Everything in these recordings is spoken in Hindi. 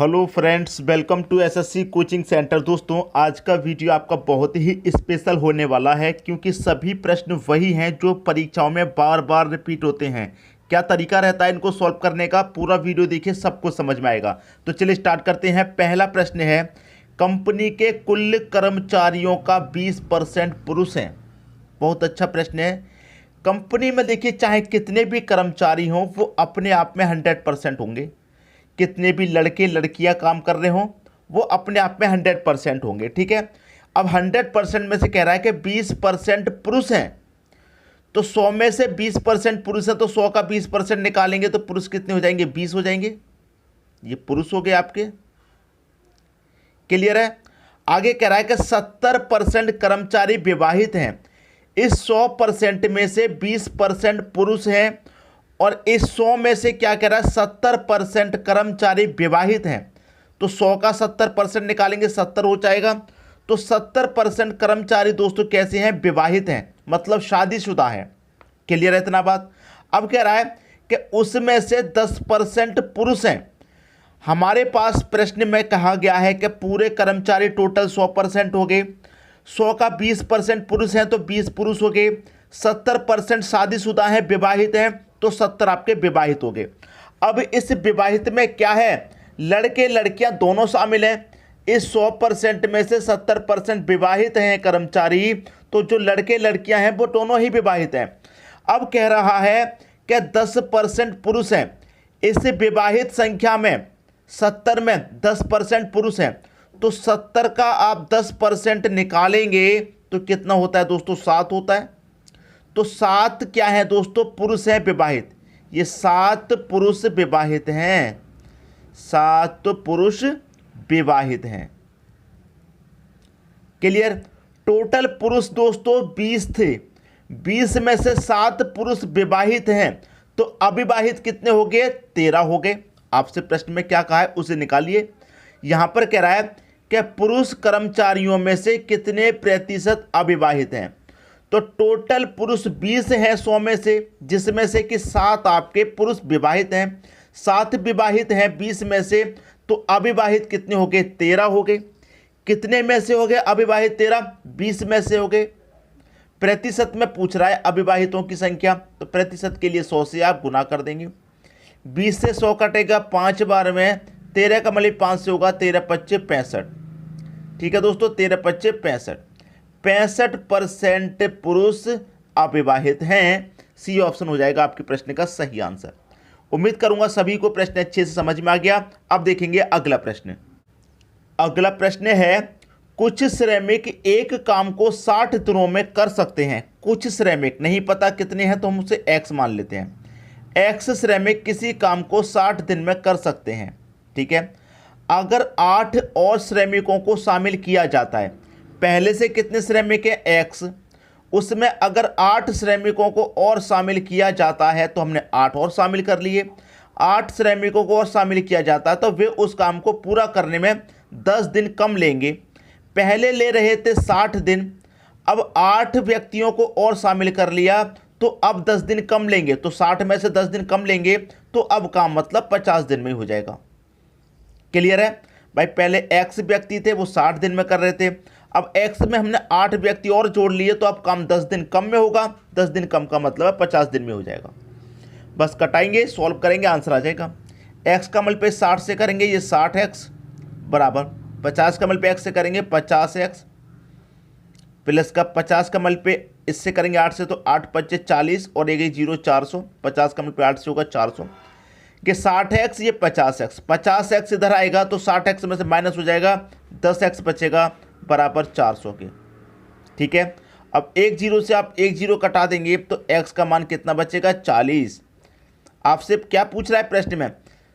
Hello friends, welcome to SSC coaching centre. दोस्तों, आज का वीडियो आपका बहुत ही स्पेशल होने वाला है क्योंकि सभी प्रश्न वही हैं जो परीक्षाओं में बार बार रिपीट होते हैं। क्या तरीका रहता है इनको सॉल्व करने का, पूरा वीडियो देखिए, सबको समझ में आएगा। तो चलिए स्टार्ट करते हैं। पहला प्रश्न है, कंपनी के कुल कर्मचारियों का 20% पुरुष हैं। बहुत अच्छा प्रश्न है। कंपनी में देखिए, चाहे कितने भी कर्मचारी हों, वो अपने आप में 100% होंगे। कितने भी लड़के लड़कियां काम कर रहे हों, वो अपने आप में 100% होंगे। ठीक है। अब 100% में से कह रहा है कि 20% पुरुष हैं, तो 100 में से 20% पुरुष हैं, तो 100 का 20% निकालेंगे तो पुरुष कितने हो जाएंगे? 20 हो जाएंगे। ये पुरुष हो गए आपके। क्लियर है। आगे कह रहा है कि 70% कर्मचारी विवाहित हैं। इस 100% में से 20% पुरुष हैं और इस 100 में से क्या कह रहा है? 70% कर्मचारी विवाहित हैं। तो 100 का 70% निकालेंगे, 70 हो जाएगा। तो 70% कर्मचारी दोस्तों कैसे हैं? विवाहित हैं, मतलब शादीशुदा हैं। क्लियर है इतना बात। अब कह रहा है कि उसमें से 10% पुरुष हैं। हमारे पास प्रश्न में कहा गया है कि पूरे कर्मचारी टोटल 100% हो गए। 100 का 20% पुरुष हैं तो 20 पुरुष हो गए। 70% शादीशुदा हैं, विवाहित हैं, तो 70 आपके विवाहित हो गए। अब इस विवाहित में क्या है? लड़के लड़कियां दोनों शामिल हैं। इस 100% में से 70% विवाहित हैं कर्मचारी, तो जो लड़के लड़कियां हैं वो दोनों ही विवाहित हैं। अब कह रहा है कि 10% पुरुष हैं। इस विवाहित संख्या में 70 में 10% पुरुष हैं, तो 70 का आप 10% निकालेंगे तो कितना होता है दोस्तों? 7 होता है। तो 7 क्या है दोस्तों? पुरुष हैं विवाहित। ये 7 पुरुष विवाहित हैं। 7 पुरुष विवाहित हैं। क्लियर। टोटल पुरुष दोस्तों 20 थे। 20 में से 7 पुरुष विवाहित हैं, तो अविवाहित कितने हो गए? 13 हो गए। आपसे प्रश्न में क्या कहा है उसे निकालिए। यहां पर कह रहा है कि पुरुष कर्मचारियों में से कितने प्रतिशत अविवाहित हैं। तो टोटल पुरुष 20 हैं 100 में से, जिसमें से कि 7 आपके पुरुष विवाहित हैं। 7 विवाहित हैं 20 में से, तो अविवाहित कितने हो गए? 13 हो गए। कितने में से हो गए अविवाहित? 13। 20 में से हो गए। प्रतिशत में पूछ रहा है अविवाहितों की संख्या, तो प्रतिशत के लिए 100 से आप गुना कर देंगे। 20 से 100 कटेगा 5 बार में, 13 का मतलब 5 से होगा, 13 पच्चे 65। ठीक है दोस्तों, 13 पच्चे 65। 65% पुरुष अविवाहित हैं। सी ऑप्शन हो जाएगा आपके प्रश्न का सही आंसर। उम्मीद करूंगा सभी को प्रश्न अच्छे से समझ में आ गया। अब देखेंगे अगला प्रश्न। अगला प्रश्न है, कुछ श्रमिक एक काम को 60 दिनों में कर सकते हैं। कुछ श्रमिक, नहीं पता कितने हैं तो हम उसे एक्स मान लेते हैं। एक्स श्रमिक किसी काम को 60 दिन में कर सकते हैं। ठीक है। अगर 8 और श्रमिकों को शामिल किया जाता है, पहले से कितने श्रमिक हैं? एक्स। उसमें अगर 8 श्रमिकों को और शामिल किया जाता है तो हमने 8 और शामिल कर लिए। 8 श्रमिकों को और शामिल किया जाता है तो वे उस काम को पूरा करने में 10 दिन कम लेंगे। पहले ले रहे थे 60 दिन, अब 8 व्यक्तियों को और शामिल कर लिया तो अब 10 दिन कम लेंगे। तो 60 में से 10 दिन कम लेंगे तो अब काम मतलब 50 दिन में हो जाएगा। क्लियर है भाई। पहले एक्स व्यक्ति थे, वो 60 दिन में कर रहे थे। अब एक्स में हमने 8 व्यक्ति और जोड़ लिए तो अब काम 10 दिन कम में होगा। 10 दिन कम का मतलब है 50 दिन में हो जाएगा। बस कटाएंगे, सॉल्व करेंगे, आंसर आ जाएगा। एक्स का मल्टीप्लाई 60 से करेंगे, ये 60x बराबर 50 का मल्टीप्लाई एक्स से करेंगे 50x प्लस का 50 का मल्टीप्लाई इससे करेंगे 8 से, तो 8 पच्चे 40 और एक 0 400। 50 का मल्टीप्लाई 8 से होगा 400। कि 60x ये 50x, 50x इधर आएगा तो 60x में से माइनस हो जाएगा, 10x बचेगा बराबर 400 के। ठीक है। अब एक 0 से आप एक 0 कटा देंगे तो x का मान कितना बचेगा? 40। आपसे क्या पूछ रहा है प्रश्न में?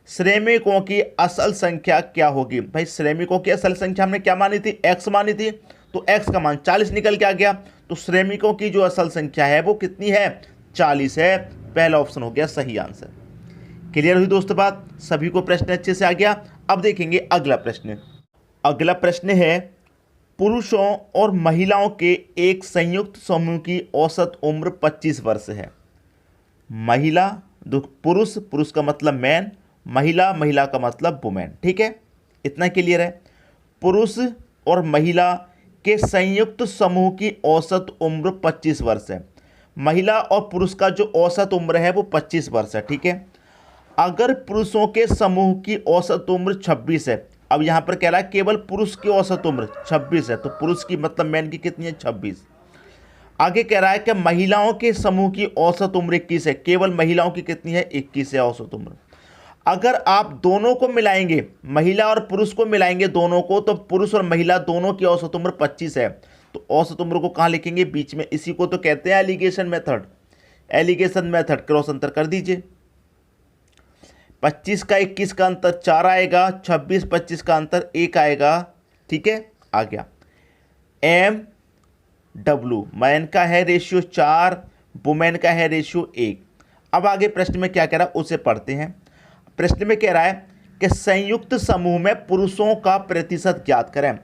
श्रमिकों की असल संख्या क्या होगी? भाई श्रमिकों की असल संख्या हमने क्या मानी थी? x मानी थी, तो x का मान 40 निकल के आ गया। तो श्रमिकों की जो असल संख्या है वो कितनी है? 40 है। पहला ऑप्शन हो गया सही आंसर। क्लियर हुई दोस्तों बात? सभी को प्रश्न अच्छे से आ गया। अब देखेंगे अगला प्रश्न। अगला प्रश्न है, पुरुषों और महिलाओं के एक संयुक्त समूह की औसत उम्र 25 वर्ष है। महिला, पुरुष, पुरुष का मतलब मैन, महिला, महिला का मतलब वुमेन। ठीक है। इतना क्लियर है। पुरुष और महिला के संयुक्त समूह की औसत उम्र 25 वर्ष है। महिला और पुरुष का जो औसत उम्र है वो 25 वर्ष है, ठीक है। अगर पुरुषों के समूह की औसत उम्र 26 है, अब यहाँ पर कह रहा है केवल पुरुष की औसत उम्र 26 है, तो पुरुष की मतलब मैन की कितनी है 26। आगे कह रहा है कि महिलाओं के समूह की औसत उम्र 21 है, केवल महिलाओं की कितनी है 21 है औसत उम्र। अगर आप दोनों को मिलाएंगे, महिला और पुरुष को मिलाएंगे दोनों को, तो पुरुष और महिला दोनों की औसत उम्र 25 है। तो औसत उम्र को कहाँ लिखेंगे, बीच में। इसी को तो कहते हैं alligation method. Alligation method cross अंतर कर दीजिए। 25 का 21 का अंतर 4 आएगा, 26-25 का अंतर 1 आएगा, ठीक है। आ गया एम डब्ल्यू, मैन का है रेशियो 4, वुमेन का है रेशियो 1। अब आगे प्रश्न में क्या कह रहा है उसे पढ़ते हैं। प्रश्न में कह रहा है कि संयुक्त समूह में पुरुषों का प्रतिशत ज्ञात करें।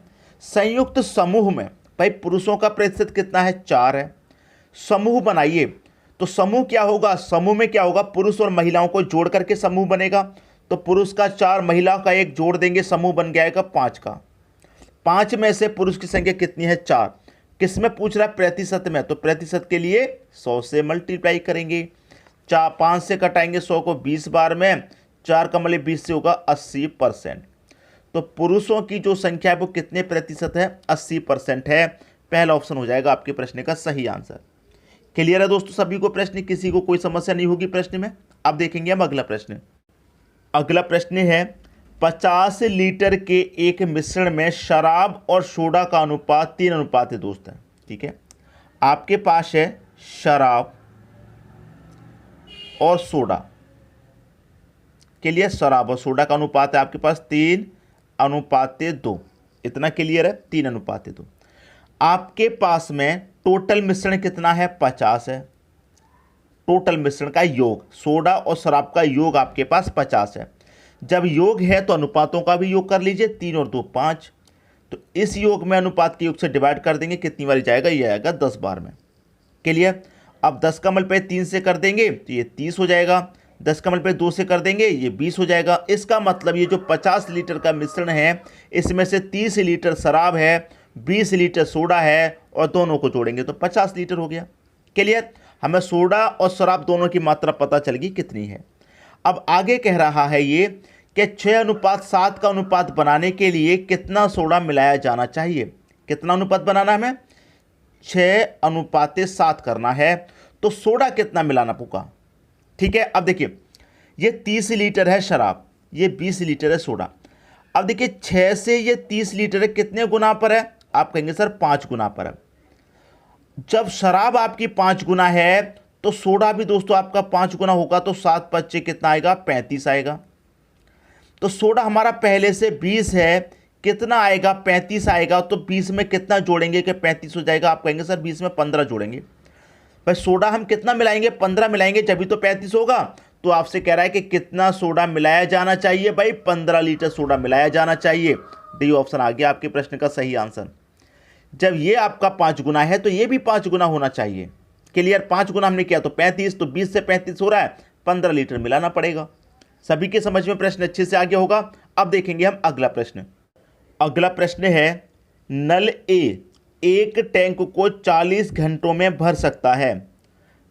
संयुक्त समूह में भाई पुरुषों का प्रतिशत कितना है 4 है। समूह बनाइए, तो समूह क्या होगा, समूह में क्या होगा, पुरुष और महिलाओं को जोड़ करके समूह बनेगा। तो पुरुष का 4, महिला का 1 जोड़ देंगे, समूह बन जाएगा 5 का। 5 में से पुरुष की संख्या कितनी है 4। किस में पूछ रहा है, प्रतिशत में। तो प्रतिशत के लिए 100 से मल्टीप्लाई करेंगे। 5 से कटाएंगे 100 को 20 बार में, 4 का मतलब 20 से होगा 80%। तो पुरुषों की जो संख्या है वो कितने प्रतिशत है, 80% है। पहला ऑप्शन हो जाएगा आपके प्रश्न का सही आंसर। क्लियर है दोस्तों सभी को प्रश्न, किसी को कोई समस्या नहीं होगी प्रश्न में। अब देखेंगे हम अगला प्रश्न। अगला प्रश्न है 50 लीटर के एक मिश्रण में शराब और सोडा का अनुपात 3 है दोस्त है, ठीक है। आपके पास है शराब और सोडा, क्लियर। शराब और सोडा का अनुपात है आपके पास 3:2। इतना क्लियर है, 3:2। आपके पास में टोटल मिश्रण कितना है 50 है। टोटल मिश्रण का योग, सोडा और शराब का योग आपके पास 50 है। जब योग है तो अनुपातों का भी योग कर लीजिए, 3 और 2 5। तो इस योग में अनुपात के योग से डिवाइड कर देंगे, कितनी बार जाएगा, ये आएगा 10 बार में, क्लियर। अब 10 का मल्टीप्लाई 3 से कर देंगे तो ये 30 हो जाएगा। 10 का मल्टीप्लाई 2 से कर देंगे ये 20 हो जाएगा। इसका मतलब ये जो 50 लीटर का मिश्रण है इसमें से 30 लीटर शराब है, 20 लीटर सोडा है, और दोनों को जोड़ेंगे तो 50 लीटर हो गया, क्लियर। हमें सोडा और शराब दोनों की मात्रा पता चल गई कितनी है। अब आगे कह रहा है ये कि 6:7 का अनुपात बनाने के लिए कितना सोडा मिलाया जाना चाहिए। कितना अनुपात बनाना है हमें, 6:7 करना है, तो सोडा कितना मिलाना होगा, ठीक है। अब देखिए ये 30 लीटर है शराब, ये 20 लीटर है सोडा। अब देखिए 6 से ये 30 लीटर है, कितने गुना पर है, आप कहेंगे सर 5 गुना पर है। जब शराब आपकी 5 गुना है तो सोडा भी दोस्तों आपका 5 गुना होगा, तो 7×5 कितना आएगा 35 आएगा। तो सोडा हमारा पहले से 20 है, कितना आएगा 35 आएगा। तो 20 में कितना जोड़ेंगे कि 35 हो जाएगा, आप कहेंगे सर 20 में 15 जोड़ेंगे। भाई सोडा हम कितना मिलाएंगे, 15 मिलाएंगे जब तो 35 होगा। तो आपसे कह रहा है कि कितना सोडा मिलाया जाना चाहिए, भाई 15 लीटर सोडा मिलाया जाना चाहिए। डी ऑप्शन आ गया आपके प्रश्न का सही आंसर। जब ये आपका 5 गुना है तो ये भी 5 गुना होना चाहिए, क्लियर। 5 गुना हमने किया तो 35, तो 20 से 35 हो रहा है, 15 लीटर मिलाना पड़ेगा। सभी के समझ में प्रश्न अच्छे से आ गया होगा। अब देखेंगे हम अगला प्रश्न। अगला प्रश्न है नल ए एक टैंक को 40 घंटों में भर सकता है।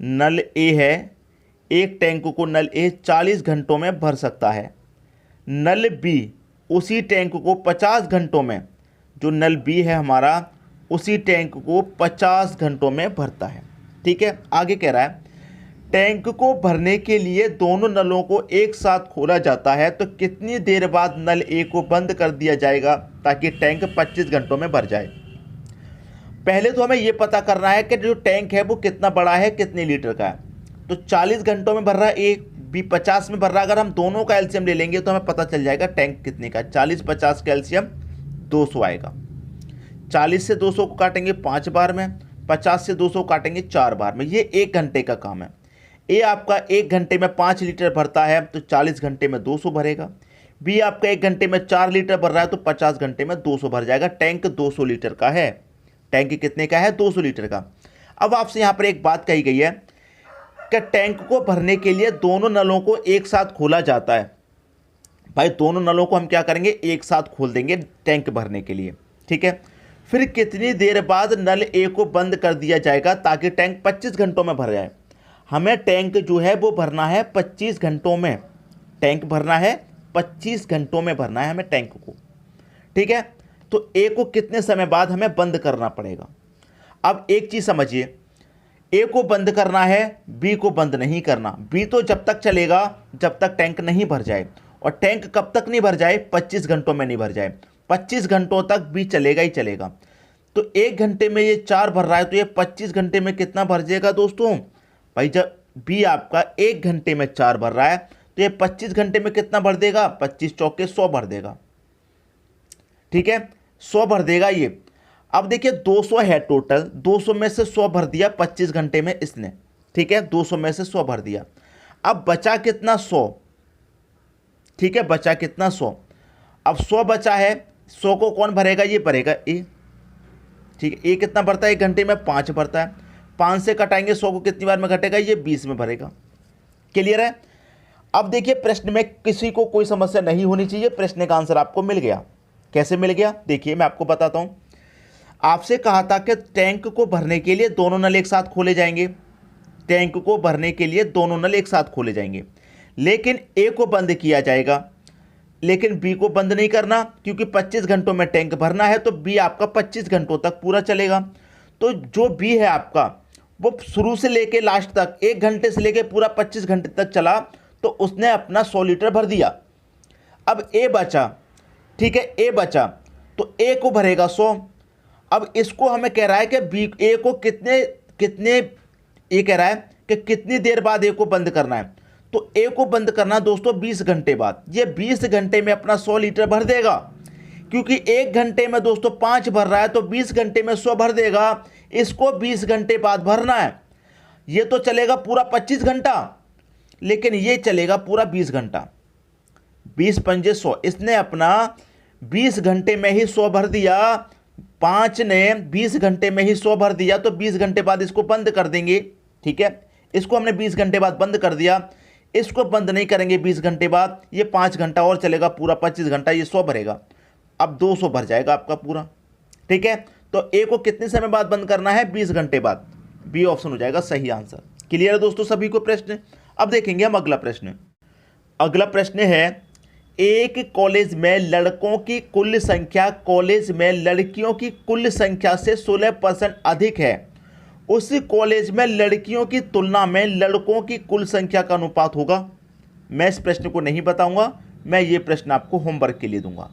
नल ए है, एक टैंक को नल ए 40 घंटों में भर सकता है। नल बी उसी टैंक को 50 घंटों में, जो नल बी है हमारा उसी टैंक को 50 घंटों में भरता है, ठीक है। आगे कह रहा है टैंक को भरने के लिए दोनों नलों को एक साथ खोला जाता है, तो कितनी देर बाद नल ए को बंद कर दिया जाएगा ताकि टैंक 25 घंटों में भर जाए। पहले तो हमें यह पता करना है कि जो टैंक है वो कितना बड़ा है, कितने लीटर का है। तो 40 घंटों में भर रहा है ए, बी 50 में भर रहा है। अगर हम दोनों का एलसीएम ले लेंगे तो हमें पता चल जाएगा टैंक कितने का। 40-50 का एलसीएम 200 आएगा। 40 से 200 को काटेंगे 5 बार में, 50 से 200 काटेंगे 4 बार में। ये 1 घंटे का काम है। ए आपका 1 घंटे में 5 लीटर भरता है तो 40 घंटे में 200 भरेगा। बी आपका 1 घंटे में 4 लीटर भर रहा है तो 50 घंटे में 200 भर जाएगा। टैंक 200 लीटर का है। टैंक कितने का है, 200 लीटर का। अब आपसे यहाँ पर एक बात कही गई है कि टैंक को भरने के लिए दोनों नलों को एक साथ खोला जाता है। भाई दोनों नलों को हम क्या करेंगे, एक साथ खोल देंगे टैंक भरने के लिए, ठीक है। फिर कितनी देर बाद नल ए को बंद कर दिया जाएगा ताकि टैंक 25 घंटों में भर जाए। हमें टैंक जो है वो भरना है 25 घंटों में, टैंक भरना है 25 घंटों में भरना है हमें टैंक को, ठीक है। तो ए को कितने समय बाद हमें बंद करना पड़ेगा। अब एक चीज़ समझिए, ए को बंद करना है, बी को बंद नहीं करना। बी तो जब तक चलेगा जब तक टैंक नहीं भर जाए, और टैंक कब तक नहीं भर जाए, 25 घंटों में नहीं भर जाए। 25 घंटों तक बी चलेगा ही चलेगा। तो 1 घंटे में ये 4 भर रहा है, तो ये 25 घंटे में कितना भर जाएगा दोस्तों। भाई जब बी आपका 1 घंटे में 4 भर रहा है तो ये 25 घंटे में कितना भर देगा, 25 चौके 100 भर देगा, ठीक है, 100 भर देगा ये। अब देखिए 200 है टोटल, 200 में से 100 भर दिया 25 घंटे में इसने, ठीक है, 200 में से 100 भर दिया। अब बचा कितना, 100, ठीक है, बचा कितना, 100। अब 100 बचा है, 100 को कौन भरेगा, ये भरेगा ए, ठीक है। ए कितना भरता है 1 घंटे में, 5 भरता है। 5 से कटाएंगे 100 को कितनी बार में घटेगा, ये 20 में भरेगा। क्लियर है। अब देखिए प्रश्न में किसी को कोई समस्या नहीं होनी चाहिए, प्रश्न का आंसर आपको मिल गया। कैसे मिल गया, देखिए मैं आपको बताता हूं। आपसे कहा था कि टैंक को भरने के लिए दोनों नल एक साथ खोले जाएंगे, टैंक को भरने के लिए दोनों नल एक साथ खोले जाएंगे, लेकिन ए को बंद किया जाएगा, लेकिन बी को बंद नहीं करना, क्योंकि 25 घंटों में टैंक भरना है, तो बी आपका 25 घंटों तक पूरा चलेगा। तो जो बी है आपका वो शुरू से लेके लास्ट तक 1 घंटे से लेके पूरा 25 घंटे तक चला, तो उसने अपना 100 लीटर भर दिया। अब ए बचा, ठीक है, ए बचा, तो ए को भरेगा 100। अब इसको हमें कह रहा है कि बी ए को कितने कितने ये कह रहा है कि कितनी देर बाद ए को बंद करना है। तो ए को बंद करना दोस्तों 20 घंटे बाद। ये 20 घंटे में अपना 100 लीटर भर देगा, क्योंकि 1 घंटे में दोस्तों 5 भर रहा है, तो 20 घंटे में 100 भर देगा। इसको 20 घंटे बाद भरना है। ये तो चलेगा पूरा 25 घंटा, लेकिन ये चलेगा पूरा 20 घंटा। 20 पंजे 100, इसने अपना 20 घंटे में ही 100 भर दिया। 5 ने 20 घंटे में ही 100 भर दिया, तो 20 घंटे बाद इसको बंद कर देंगे, ठीक है। इसको हमने 20 घंटे बाद बंद कर दिया, इसको बंद नहीं करेंगे 20 घंटे बाद। ये 5 घंटा और चलेगा, पूरा 25 घंटा ये 100 भरेगा। अब 200 भर जाएगा आपका पूरा, ठीक है। तो ए को कितने समय बाद बंद करना है, 20 घंटे बाद। बी ऑप्शन हो जाएगा सही आंसर। क्लियर है दोस्तों सभी को प्रश्न। अब देखेंगे हम अगला प्रश्न। अगला प्रश्न है, एक कॉलेज में लड़कों की कुल संख्या कॉलेज में लड़कियों की कुल संख्या से 16% अधिक है। उस कॉलेज में लड़कियों की तुलना में लड़कों की कुल संख्या का अनुपात होगा। मैं इस प्रश्न को नहीं बताऊंगा, मैं ये प्रश्न आपको होमवर्क के लिए दूंगा।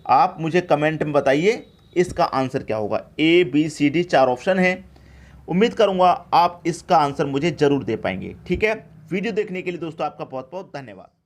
आप मुझे कमेंट में बताइए इसका आंसर क्या होगा। A B C D 4 option हैं। उम्मीद करूंगा आप इसका आंसर मुझे जरूर दे पाएंगे, ठीक है। वीडियो देखने के लिए दोस्तों आपका बहुत बहुत धन्यवाद।